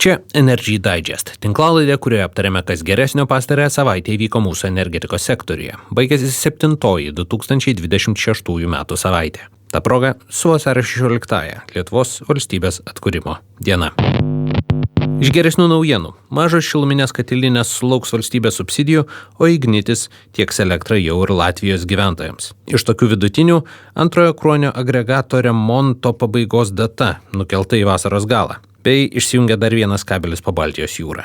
Čia Energy Digest, tinklalaidė, kurioje aptarėme, kas geresnio pastarąją savaitę įvyko mūsų energetikos sektoriuje. Baigėsi 7-oji 2026 metų savaitė. Ta proga su vasario 16-ąją Lietuvos valstybės atkūrimo diena. Iš geresnių naujienų. Mažos šiluminės katilinės sulauks valstybės subsidijų, o Ignitis tieks elektrą jau ir Latvijos gyventojams. Iš tokių vidutinių antrojo kruonio agregato remonto pabaigos data nukelta į vasaros galą, bei išsijungia dar vienas kabelis po Baltijos jūrą.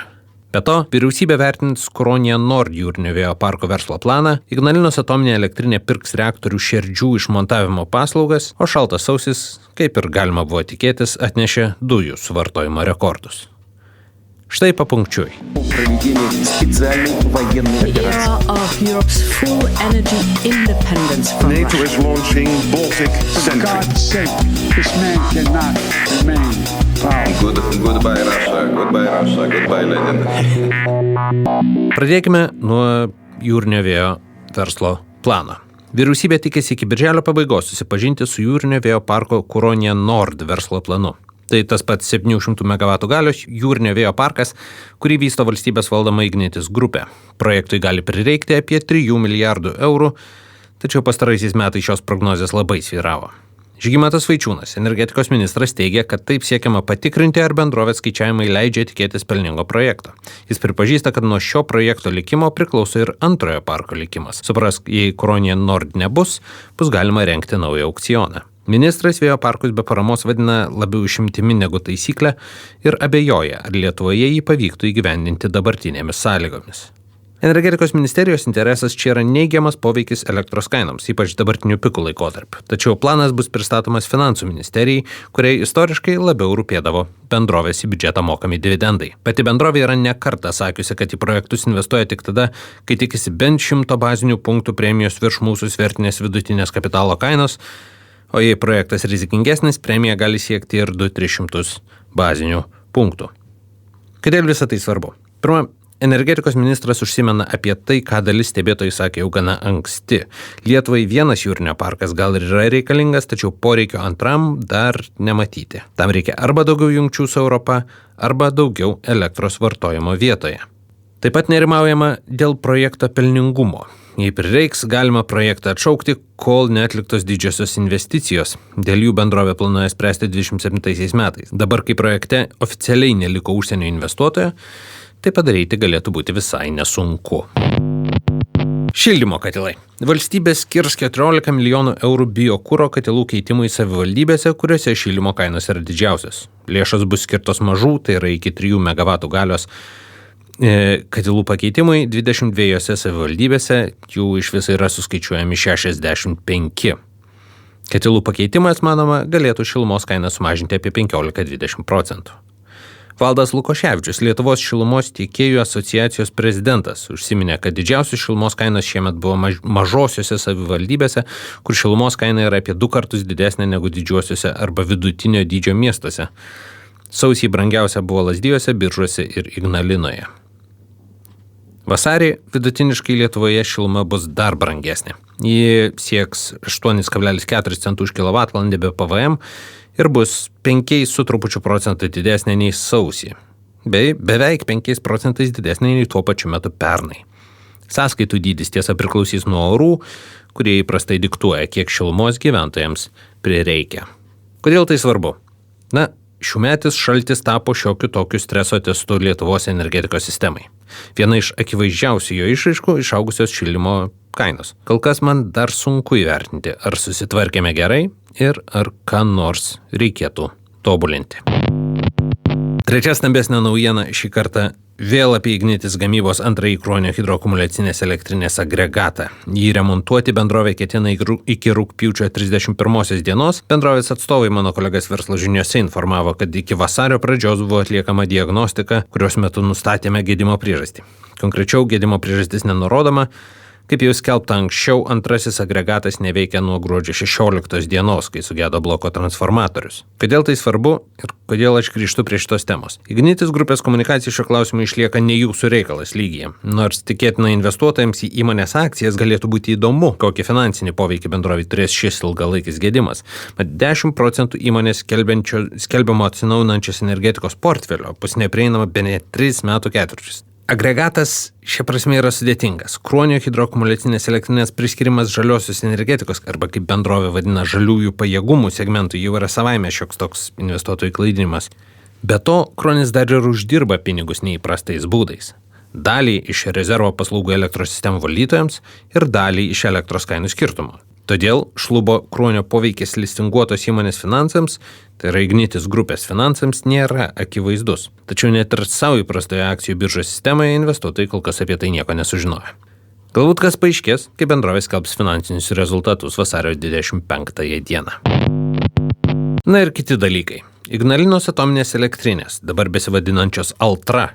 Be to, vyriausybė vertins Kruonija Nord jūrinio vėjo parko verslo planą, Ignalinos atominė elektrinė pirks reaktorių šerdžių išmontavimo paslaugas, o šaltas sausis, kaip ir galima buvo tikėtis, atnešė dujų suvartojimo rekordus. Štai papunkčiui. NATO is launching Baltic Sentry. Goodbye Russia, goodbye legend. Pradėkime nuo jūrinio vėjo verslo plano. Vyriausybė tikisi iki birželio pabaigos susipažinti su jūrinio vėjo parko Kruonija Nord verslo planu. Tai tas pats 700 MW galios jūrinio vėjo parkas, kurį vysto valstybės valdoma Ignitis grupė. Projektui gali prireikti apie 3 milijardų eurų, tačiau pastaraisiais metais šios prognozės labai svyravo. Žygimantas Vaičiūnas, energetikos ministras, teigia, kad taip siekiama patikrinti, ar bendrovės skaičiavimai leidžia tikėtis pelningo projekto. Jis pripažįsta, kad nuo šio projekto likimo priklauso ir antrojo parko likimas. Suprask, jei Kruonija Nord nebus, bus galima rengti naują aukcioną. Ministras vėjo parkus be paramos vadina labiau išimtimi negu taisyklę ir abejoja, ar Lietuvoje jį pavyktų įgyvendinti dabartinėmis sąlygomis. Energetikos ministerijos interesas čia yra neigiamas poveikis elektros kainoms, ypač dabartiniu pikų laikotarpiu. Tačiau planas bus pristatomas finansų ministerijai, kuriai istoriškai labiau rūpėdavo bendrovės į biudžetą mokami dividendai. Pati bendrovė yra ne kartą sakiusi, kad į projektus investuoja tik tada, kai tikisi bent 100 bazinių punktų premijos virš mūsų svertinės vidutinės kapitalo kainos, o jei projektas rizikingesnis, premija gali siekti ir 200-300 bazinių punktų. Kodėl visą tai svarbu? Pirma, energetikos ministras užsimena apie tai, ką dalis stebėtojų sakė jau gana anksti. Lietuvai vienas jūrinio parkas gal ir yra reikalingas, tačiau poreikio antram dar nematyti. Tam reikia arba daugiau jungčių su Europa, arba daugiau elektros vartojimo vietoje. Taip pat nerimaujama dėl projekto pelningumo. Jei prireiks, galima projektą atšaukti, kol neatliktos didžiosios investicijos. Dėl jų bendrovė planuoja spręsti 27 metais. Dabar, kai projekte oficialiai neliko užsienio investuotojo, tai padaryti galėtų būti visai nesunku. Šildymo katilai. Valstybė skirs 14 milijonų eurų biokuro katilų keitimui savivaldybėse, kuriuose šildymo kainos yra didžiausios. Lėšos bus skirtos mažų, tai yra iki 3 MW galios katilų pakeitimui 22 savivaldybėse, jų iš viso yra suskaičiuojami 65. Katilų pakeitimas, manoma, galėtų šilumos kainą sumažinti apie 15-20%. Valdas Lukoševičius, Lietuvos šilumos tiekėjų asociacijos prezidentas, užsiminė, kad didžiausios šilumos kainos šiemet buvo mažosiuose savivaldybėse, kur šilumos kaina yra apie 2 kartus didesnė negu didžiuosiuose arba vidutinio dydžio miestuose. Sausį brangiausia buvo Lazdijuose, Biržuose ir Ignalinoje. Vasarį vidutiniškai Lietuvoje šiluma bus dar brangesnė. Ji sieks 8,4 centų už kWh be PVM ir bus 5% didesnė nei sausį, bei beveik 5% didesnė nei tuo pačiu metu pernai. Sąskaitų dydis tiesa priklausys nuo orų, kurie įprastai diktuoja, kiek šilumos gyventojams prireikia. Kodėl tai svarbu? Šiųmetis šaltis tapo šiokiu tokiu streso testu Lietuvos energetikos sistemai. Viena iš akivaizdžiausių jo išraiškų išaugusios šildymo kainos. Kol kas man dar sunku įvertinti, ar susitvarkėme gerai ir ar ką nors reikėtų tobulinti. Trečia stambesnė naujiena šį kartą vėl apie Ignitis gamybos antrąjį Kruonio hidroakumuliacinės elektrinės agregatą. Jį remontuoti bendrovė ketina iki rugpjūčio 31 dienos. Bendrovės atstovai mano kolegas verslo žiniose informavo, kad iki vasario pradžios buvo atliekama diagnostika, kurios metu nustatėme gedimo priežastį. Konkrečiau gedimo priežastis nenurodoma, Kaip jau skelbta anksčiau, antrasis agregatas neveikia nuo gruodžio 16 dienos, kai sugedo bloko transformatorius. Kodėl tai svarbu ir kodėl aš grįžtu prie šitos temos? Ignitis grupės komunikacija šio klausimu išlieka ne jūsų reikalas lygyje. Nors tikėtina investuotojams į įmonės akcijas galėtų būti įdomu, kokį finansinį poveikį bendrovei turės šis ilgalaikis gedimas. Mat 10% įmonės skelbiamo atsinaujinančios energetikos portfelio bus neprieinama bene 3 metų ketvirčius. Agregatas šia prasme yra sudėtingas. Kruonio hidroakumuliacinės elektrinės priskirimas žaliosios energetikos, arba kaip bendrovė vadina žaliųjų pajėgumų segmentų, jau yra savaime šioks toks investuotojų klaidinimas. Be to, Kruonis dar ir uždirba pinigus neįprastais būdais. Dalį iš rezervo paslaugų elektros sistemų valdytojams ir dalį iš elektros kainų skirtumo. Todėl šlubo Kruonio poveikis listinguotos įmonės finansams, tai yra Ignitis grupės finansams, nėra akivaizdus. Tačiau net ir savo įprastoje akcijų biržos sistemoje investuotojai kol kas apie tai nieko nesužinojo. Galbūt kas paaiškės, kai bendrovė skelbs finansinius rezultatus vasario 25 dieną. Na ir kiti dalykai. Ignalinos atominės elektrinės, dabar besivadinančios Altra.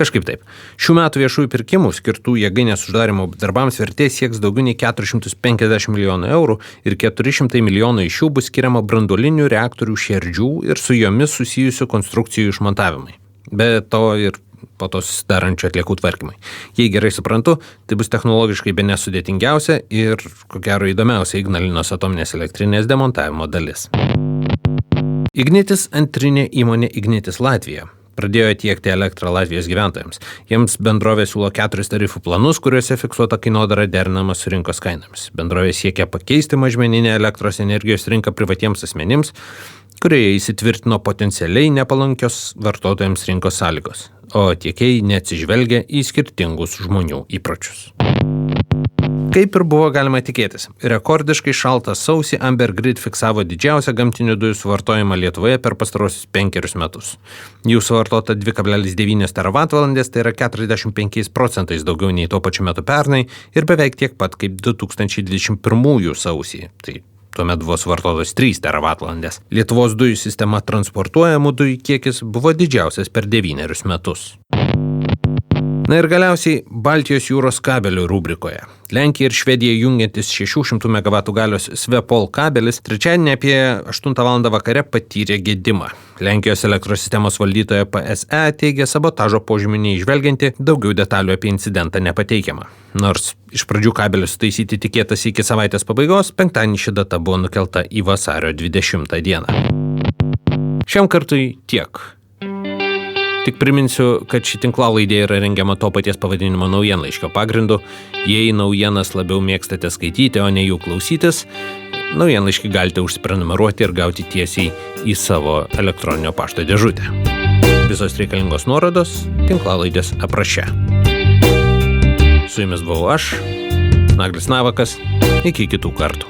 Kažkaip taip. Šių metų viešųjų pirkimų skirtų jėgainės uždarimo darbams vertė sieks daugiau nei 450 milijonų eurų ir 400 milijonų iš jų bus skiriama branduolinių reaktorių šerdžių ir su jomis susijusių konstrukcijų išmontavimai. Be to ir po to susidarančių atliekų tvarkymai. Jei gerai suprantu, tai bus technologiškai bene sudėtingiausia ir ko gero įdomiausia Ignalinos atominės elektrinės demontavimo dalis. Ignitis antrinė įmonė Ignitis Latvija pradėjo tiekti elektrą Latvijos gyventojams. Jiems bendrovė siūlo 4 tarifų planus, kuriuose fiksuota kainodara derinama su rinkos kainomis. Bendrovė siekia pakeisti mažmeninę elektros energijos rinką privatiems asmenims, kurioje įsitvirtino potencialiai nepalankios vartotojams rinkos sąlygos, o tiekėjai neatsižvelgia į skirtingus žmonių įpročius. Kaip ir buvo galima tikėtis, rekordiškai šaltą sausį Amber Grid fiksavo didžiausią gamtinių dujų suvartojimą Lietuvoje per pastarosius 5 metus. Jų suvartota 2,9 teravatvalandės, tai yra 45% daugiau nei tuo pačiu metu pernai ir beveik tiek pat kaip 2021 sausį. Tai tuomet buvo suvartotos 3 teravatvalandės. Lietuvos dujų sistema transportuojamų dujų kiekis buvo didžiausias per 9 metus. Na ir galiausiai Baltijos jūros kabelių rubrikoje. Lenkija ir Švedija jungiantis 600 MW galios Svepol kabelis trečiadienį apie 8 val. Vakare patyrė gedimą. Lenkijos elektros sistemos valdytoja PSE teigia sabotažo požymių neįžvelgianti, daugiau detalių apie incidentą nepateikiama. Nors iš pradžių kabelį sutaisyti tikėtas iki savaitės pabaigos, penktadienį ši data buvo nukelta į vasario 20 dieną. Šiam kartui tiek. Tik priminsiu, kad ši tinklalaidė yra rengiama to paties pavadinimo naujienlaiškio pagrindu. Jei naujienas labiau mėgstate skaityti, o ne jų klausytis, naujienlaiškį galite užsiprenumeruoti ir gauti tiesiai į savo elektroninio pašto dėžutę. Visos reikalingos nuorodos tinklalaidės apraše. Su jumis buvau aš, Naglis Navakas. Iki kitų kartų.